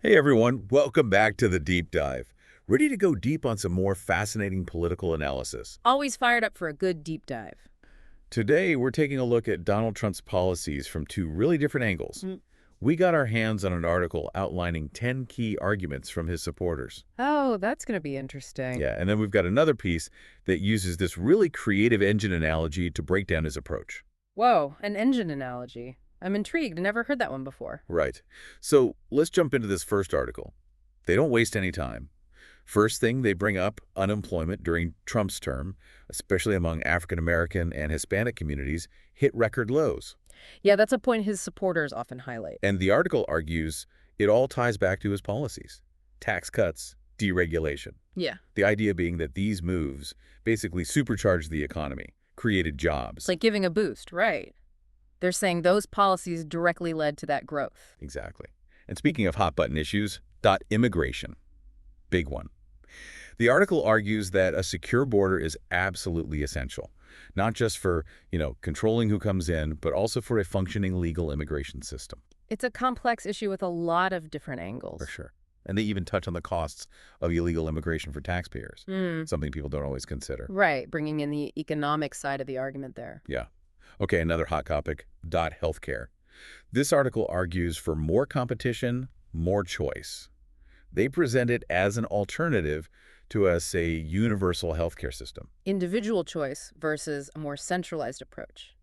Hey everyone, welcome back to the Deep Dive. Ready to go deep on some more fascinating political analysis. Always fired up for a good deep dive. Today, we're taking a look at Donald Trump's policies from two really different angles. Mm. We got our hands on an article outlining 10 key arguments from his supporters. Oh, that's going to be interesting. Yeah, and then we've got another piece that uses this really creative engine analogy to break down his approach. Whoa, an engine analogy. I'm intrigued. Never heard that one before. Right. So let's jump into this first article. They don't waste any time. First thing, they bring up unemployment during Trump's term, especially among African American and Hispanic communities, hit record lows. Yeah, that's a point his supporters often highlight. And the article argues it all ties back to his policies. Tax cuts, deregulation. Yeah. The idea being that these moves basically supercharged the economy, created jobs. It's like giving a boost, right? They're saying those policies directly led to that growth. Exactly. And speaking of hot-button issues, immigration. Big one. The article argues that a secure border is absolutely essential, not just for, controlling who comes in, but also for a functioning legal immigration system. It's a complex issue with a lot of different angles. For sure. And they even touch on the costs of illegal immigration for taxpayers, something people don't always consider. Right, bringing in the economic side of the argument there. Yeah. Okay, another hot topic, healthcare. This article argues for more competition, more choice. They present it as an alternative to a, say, universal healthcare system. Individual choice versus a more centralized approach.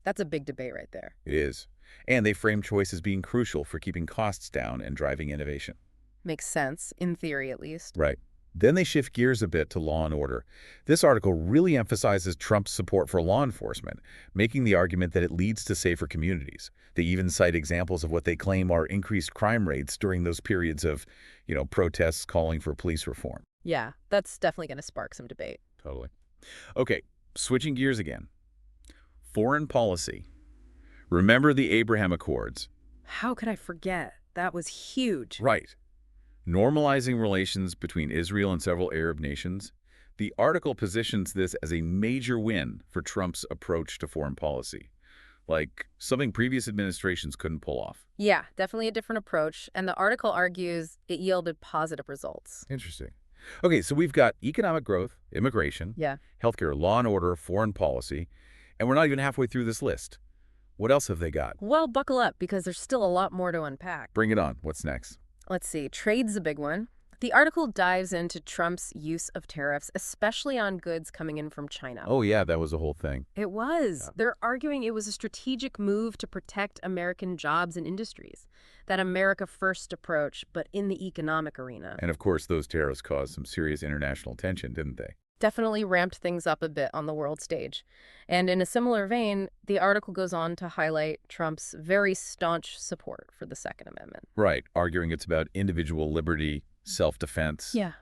That's a big debate right there. It is. And they frame choice as being crucial for keeping costs down and driving innovation. Makes sense, in theory at least. Right. Then they shift gears a bit to law and order. This article really emphasizes Trump's support for law enforcement, making the argument that it leads to safer communities. They even cite examples of what they claim are increased crime rates during those periods of, protests calling for police reform. Yeah, that's definitely going to spark some debate. Totally. Okay, switching gears again. Foreign policy. Remember the Abraham Accords? How could I forget? That was huge. Right. Normalizing relations between Israel and several Arab nations. The article positions this as a major win for Trump's approach to foreign policy, like something previous administrations couldn't pull off. Yeah, definitely a different approach, and the article argues it yielded positive results. Interesting. Okay, so we've got economic growth, immigration, Yeah. healthcare, law and order, foreign policy, and we're not even halfway through this list. What else have they got? Well, buckle up, because there's still a lot more to unpack. Bring it on. What's next? Let's see, trade's a big one. The article dives into Trump's use of tariffs, especially on goods coming in from China. Oh, yeah, that was the whole thing. It was. They're arguing it was a strategic move to protect American jobs and industries. That America first approach, but in the economic arena. And of course, those tariffs caused some serious international tension, didn't they? Definitely ramped things up a bit on the world stage. And in a similar vein, the article goes on to highlight Trump's very staunch support for the Second Amendment. Right, arguing it's about individual liberty, self-defense, Yeah.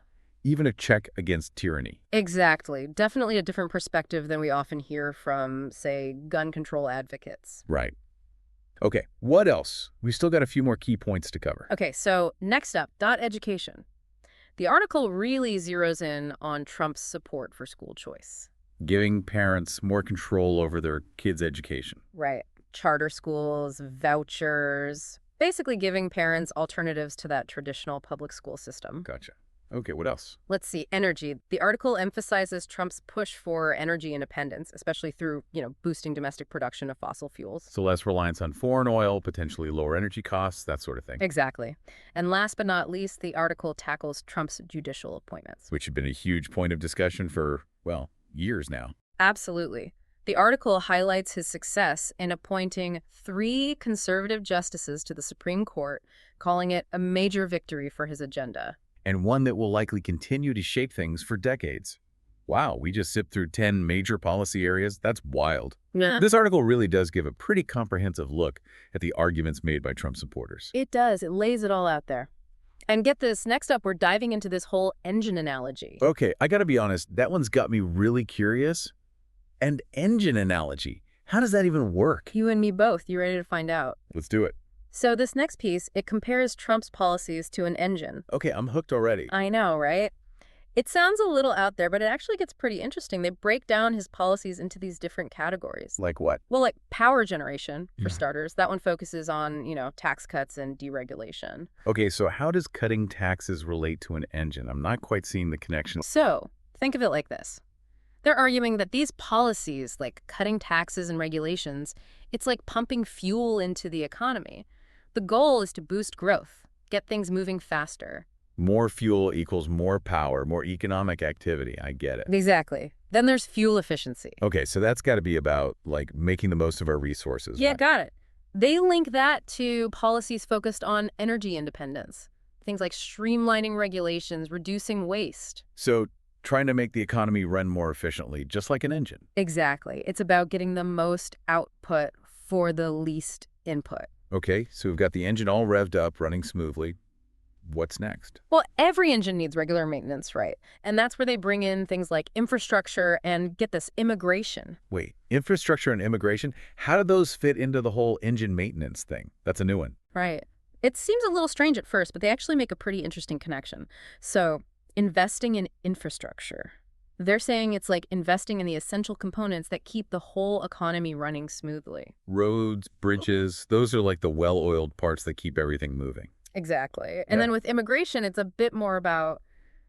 even a check against tyranny. Exactly. Definitely a different perspective than we often hear from, say, gun control advocates. Right. Okay, what else? We still got a few more key points to cover. Okay, so next up, education. The article really zeroes in on Trump's support for school choice. Giving parents more control over their kids' education. Right. Charter schools, vouchers, basically giving parents alternatives to that traditional public school system. Gotcha. Okay, what else? Let's see, energy. The article emphasizes Trump's push for energy independence, especially through, boosting domestic production of fossil fuels. So less reliance on foreign oil, potentially lower energy costs, that sort of thing. Exactly. And last but not least, the article tackles Trump's judicial appointments. Which had been a huge point of discussion for, well, years now. Absolutely. The article highlights his success in appointing 3 conservative justices to the Supreme Court, calling it a major victory for his agenda. And one that will likely continue to shape things for decades. Wow, we just zipped through 10 major policy areas? That's wild. Yeah. This article really does give a pretty comprehensive look at the arguments made by Trump supporters. It does. It lays it all out there. And get this, next up, we're diving into this whole engine analogy. Okay, I gotta be honest, that one's got me really curious. And engine analogy, how does that even work? You and me both. You ready to find out? Let's do it. So this next piece, it compares Trump's policies to an engine. Okay, I'm hooked already. I know, right? It sounds a little out there, but it actually gets pretty interesting. They break down his policies into these different categories. Like what? Well, like power generation, for Yeah. starters. That one focuses on, tax cuts and deregulation. Okay, so how does cutting taxes relate to an engine? I'm not quite seeing the connection. So, think of it like this. They're arguing that these policies, like cutting taxes and regulations, it's like pumping fuel into the economy. The goal is to boost growth, get things moving faster. More fuel equals more power, more economic activity. I get it. Exactly. Then there's fuel efficiency. Okay, so that's got to be about, like, making the most of our resources, Yeah, right? got it. They link that to policies focused on energy independence. Things like streamlining regulations, reducing waste. So trying to make the economy run more efficiently, just like an engine. Exactly. It's about getting the most output for the least input. Okay, so we've got the engine all revved up, running smoothly. What's next? Well, every engine needs regular maintenance, right? And that's where they bring in things like infrastructure and, get this, immigration. Wait, infrastructure and immigration? How do those fit into the whole engine maintenance thing? That's a new one. Right. It seems a little strange at first, but they actually make a pretty interesting connection. So, investing in infrastructure. They're saying it's like investing in the essential components that keep the whole economy running smoothly. Roads, bridges, those are like the well-oiled parts that keep everything moving. Exactly. And Yeah. then with immigration, it's a bit more about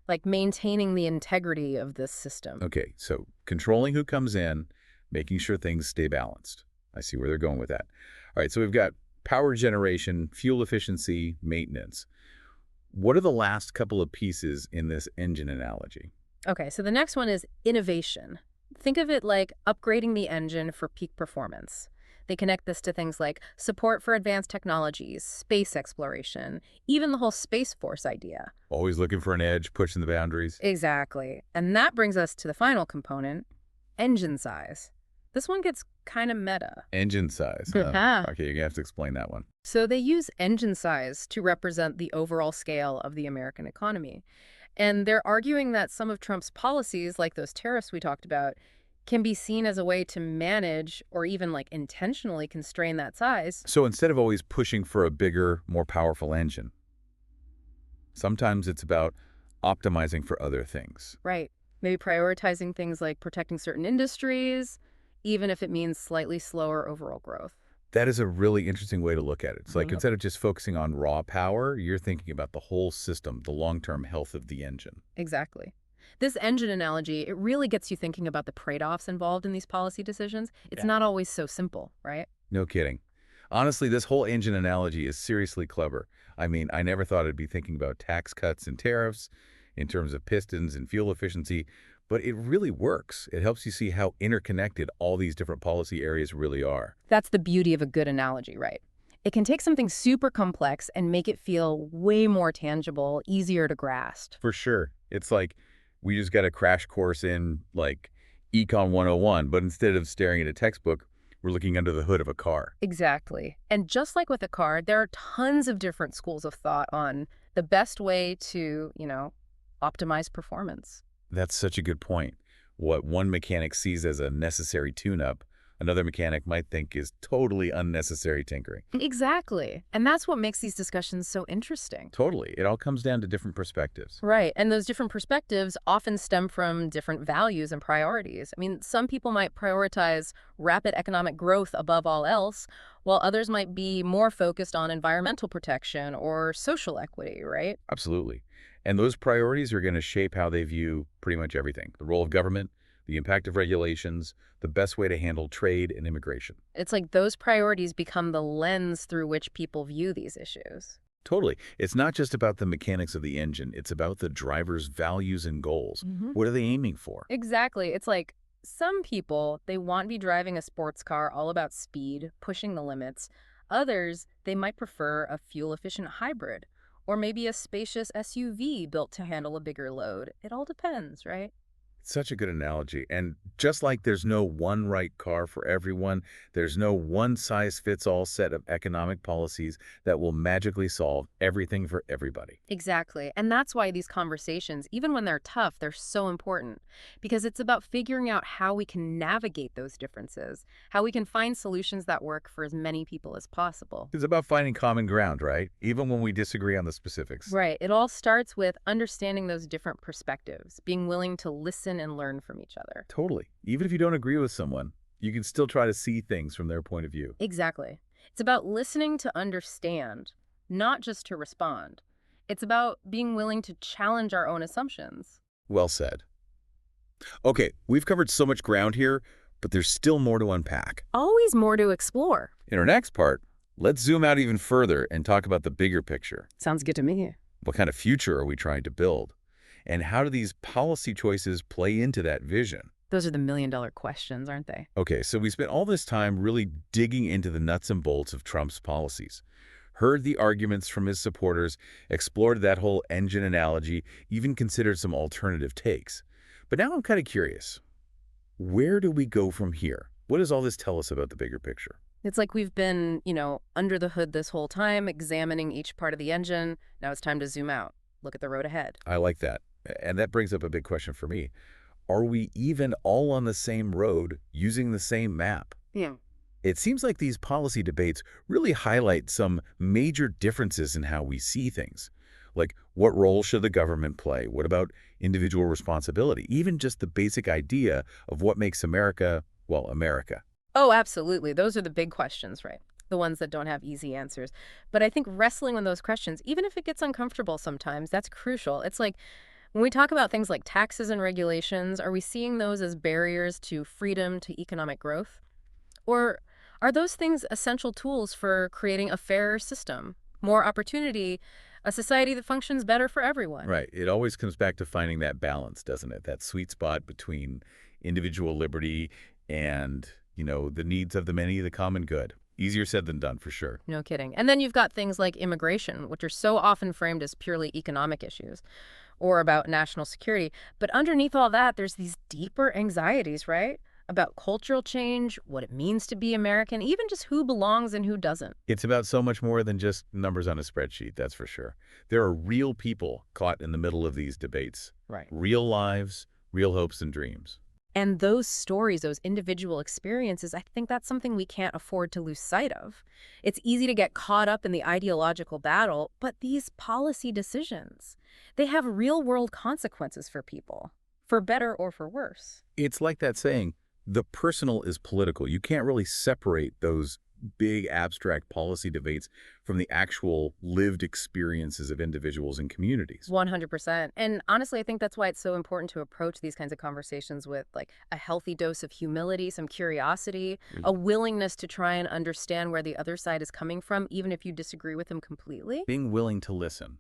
like maintaining the integrity of this system. Okay, so controlling who comes in, making sure things stay balanced. I see where they're going with that. All right, so we've got power generation, fuel efficiency, maintenance. What are the last couple of pieces in this engine analogy? Okay, so the next one is innovation. Think of it like upgrading the engine for peak performance. They connect this to things like support for advanced technologies, space exploration, even the whole Space Force idea. Always looking for an edge, pushing the boundaries. Exactly. And that brings us to the final component, engine size. This one gets kind of meta. Engine size. Yeah. Okay, you're going to have to explain that one. So they use engine size to represent the overall scale of the American economy. And they're arguing that some of Trump's policies, like those tariffs we talked about, can be seen as a way to manage or even like intentionally constrain that size. So instead of always pushing for a bigger, more powerful engine, sometimes it's about optimizing for other things. Right. Maybe prioritizing things like protecting certain industries, even if it means slightly slower overall growth. That is a really interesting way to look at it. It's like Mhm. instead of just focusing on raw power, you're thinking about the whole system, the long-term health of the engine. Exactly. This engine analogy, it really gets you thinking about the trade-offs involved in these policy decisions. It's Yeah. not always so simple, right? No kidding. Honestly, this whole engine analogy is seriously clever. I mean, I never thought I'd be thinking about tax cuts and tariffs in terms of pistons and fuel efficiency, but it really works. It helps you see how interconnected all these different policy areas really are. That's the beauty of a good analogy, right? It can take something super complex and make it feel way more tangible, easier to grasp. For sure. It's like we just got a crash course in, like, Econ 101, but instead of staring at a textbook, we're looking under the hood of a car. Exactly. And just like with a car, there are tons of different schools of thought on the best way to, optimize performance. That's such a good point. What one mechanic sees as a necessary tune-up, another mechanic might think is totally unnecessary tinkering. Exactly. And that's what makes these discussions so interesting. Totally. It all comes down to different perspectives. Right. And those different perspectives often stem from different values and priorities. I mean, some people might prioritize rapid economic growth above all else, while others might be more focused on environmental protection or social equity, right? Absolutely. And those priorities are going to shape how they view pretty much everything. The role of government, the impact of regulations, the best way to handle trade and immigration. It's like those priorities become the lens through which people view these issues. Totally. It's not just about the mechanics of the engine. It's about the driver's values and goals. Mhm. What are they aiming for? Exactly. It's like some people, they want to be driving a sports car all about speed, pushing the limits. Others, they might prefer a fuel-efficient hybrid or maybe a spacious SUV built to handle a bigger load. It all depends, right? Such a good analogy. And just like there's no one right car for everyone, there's no one-size-fits-all set of economic policies that will magically solve everything for everybody. Exactly. And that's why these conversations, even when they're tough, they're so important. Because it's about figuring out how we can navigate those differences, how we can find solutions that work for as many people as possible. It's about finding common ground, right? Even when we disagree on the specifics. Right. It all starts with understanding those different perspectives, being willing to listen and learn from each other. Totally. Even if you don't agree with someone, you can still try to see things from their point of view. Exactly. It's about listening to understand, not just to respond. It's about being willing to challenge our own assumptions. Well said. Okay, we've covered so much ground here, but there's still more to unpack. Always more to explore. In our next part, let's zoom out even further and talk about the bigger picture. Sounds good to me. What kind of future are we trying to build? And how do these policy choices play into that vision? Those are the million-dollar questions, aren't they? Okay, so we spent all this time really digging into the nuts and bolts of Trump's policies. Heard the arguments from his supporters, explored that whole engine analogy, even considered some alternative takes. But now I'm kind of curious. Where do we go from here? What does all this tell us about the bigger picture? It's like we've been, under the hood this whole time, examining each part of the engine. Now it's time to zoom out, look at the road ahead. I like that. And that brings up a big question for me. Are we even all on the same road using the same map? Yeah. It seems like these policy debates really highlight some major differences in how we see things. Like, what role should the government play? What about individual responsibility? Even just the basic idea of what makes America, well, America. Oh, absolutely. Those are the big questions, right? The ones that don't have easy answers. But I think wrestling with those questions, even if it gets uncomfortable sometimes, that's crucial. It's like when we talk about things like taxes and regulations, are we seeing those as barriers to freedom, to economic growth? Or are those things essential tools for creating a fairer system, more opportunity, a society that functions better for everyone? Right. It always comes back to finding that balance, doesn't it? That sweet spot between individual liberty and, the needs of the many, the common good. Easier said than done, for sure. No kidding. And then you've got things like immigration, which are so often framed as purely economic issues or about national security. But underneath all that, there's these deeper anxieties, right? About cultural change, what it means to be American, even just who belongs and who doesn't. It's about so much more than just numbers on a spreadsheet, that's for sure. There are real people caught in the middle of these debates. Right. Real lives, real hopes and dreams. And those stories, those individual experiences, I think that's something we can't afford to lose sight of. It's easy to get caught up in the ideological battle, but these policy decisions, they have real-world consequences for people, for better or for worse. It's like that saying, the personal is political. You can't really separate those big abstract policy debates from the actual lived experiences of individuals and communities. 100%. And honestly, I think that's why it's so important to approach these kinds of conversations with like a healthy dose of humility, some curiosity, a willingness to try and understand where the other side is coming from, even if you disagree with them completely. Being willing to listen,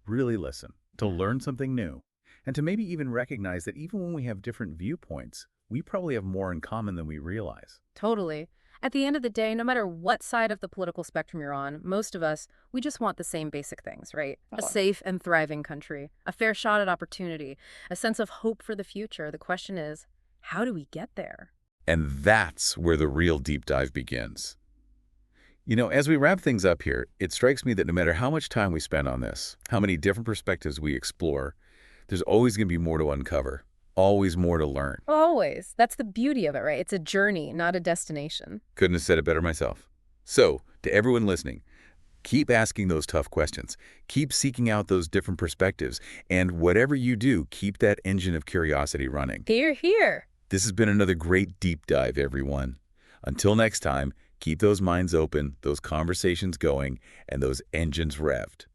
really listen, to learn something new, and to maybe even recognize that even when we have different viewpoints, we probably have more in common than we realize. Totally. At the end of the day, no matter what side of the political spectrum you're on, most of us, we just want the same basic things, right? A safe and thriving country, a fair shot at opportunity, a sense of hope for the future. The question is, how do we get there? And that's where the real deep dive begins. As we wrap things up here, it strikes me that no matter how much time we spend on this, how many different perspectives we explore, there's always going to be more to uncover. Always more to learn. Always. That's the beauty of it, right? It's a journey, not a destination. Couldn't have said it better myself. So, to everyone listening, keep asking those tough questions. Keep seeking out those different perspectives. And whatever you do, keep that engine of curiosity running. Hear, hear. This has been another great deep dive, everyone. Until next time, keep those minds open, those conversations going, and those engines revved.